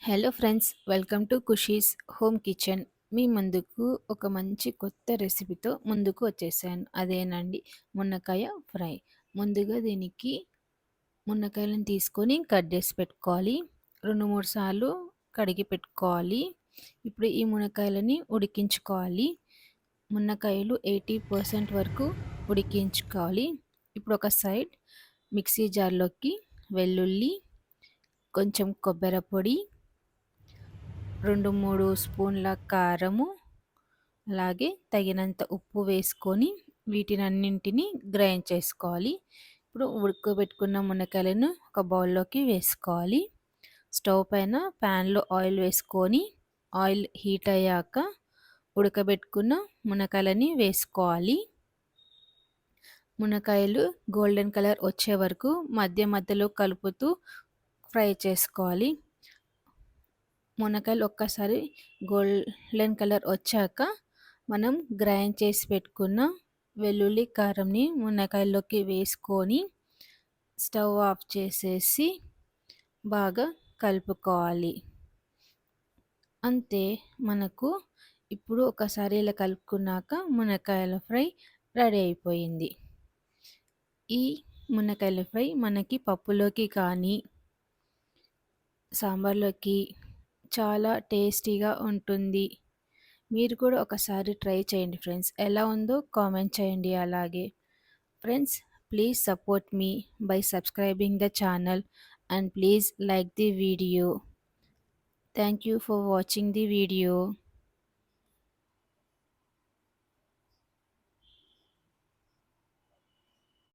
Hello friends, welcome to Khushi's home kitchen. మీ ముందుకు ఒక మంచి కొత్త రెసిపీతో ముందుకు వచ్చేసాను. అదేనండి మునక్కాయ ఫ్రై. ముందుగా దీనికి మునక్కాయలను తీసుకొని కట్ చేసి పెట్టుకోవాలి. 2-3 సార్లు కడిగి పెట్టుకోవాలి. ఇప్పుడు ఈ మునక్కాయలని ఉడికించుకోవాలి. మునక్కాయలు 80% వరకు ఉడికించుకోవాలి. ఇప్పుడు ఒక సైడ్ మిక్సీ జార్లోకి వెల్లుల్లి, కొంచెం కొబ్బరి పొడి, 2-3 స్పూన్ల కారము, అలాగే తగినంత ఉప్పు వేసుకొని వీటినన్నింటినీ గ్రైండ్ చేసుకోవాలి. ఇప్పుడు ఉడకబెట్టుకున్న మునక్కాయలను ఒక బౌల్లోకి వేసుకోవాలి. స్టవ్ పైన ప్యాన్లో ఆయిల్ వేసుకొని ఆయిల్ హీట్ అయ్యాక ఉడకబెట్టుకున్న మునక్కాయలని వేసుకోవాలి. మునక్కాయలు గోల్డెన్ కలర్ వచ్చే వరకు మధ్య మధ్యలో కలుపుతూ ఫ్రై చేసుకోవాలి. మునక్కాయలు ఒక్కసారి గోల్డెన్ కలర్ వచ్చాక మనం గ్రైండ్ చేసి పెట్టుకున్న వెల్లుల్లి కారంని మునక్కాయల్లోకి వేసుకొని స్టవ్ ఆఫ్ చేసేసి బాగా కలుపుకోవాలి. అంతే, మనకు ఇప్పుడు ఒకసారి ఇలా కలుపుకున్నాక మునక్కాయల ఫ్రై రెడీ అయిపోయింది. ఈ మునక్కాయల ఫ్రై మనకి పప్పులోకి కానీ సాంబార్లోకి చాలా టేస్టీగా ఉంటుంది. మీరు కూడా ఒకసారి ట్రై చేయండి ఫ్రెండ్స్. ఎలా ఉందో కామెంట్ చేయండి. అలాగే friends, please support me by subscribing the channel and please like the video. Thank you for watching the video.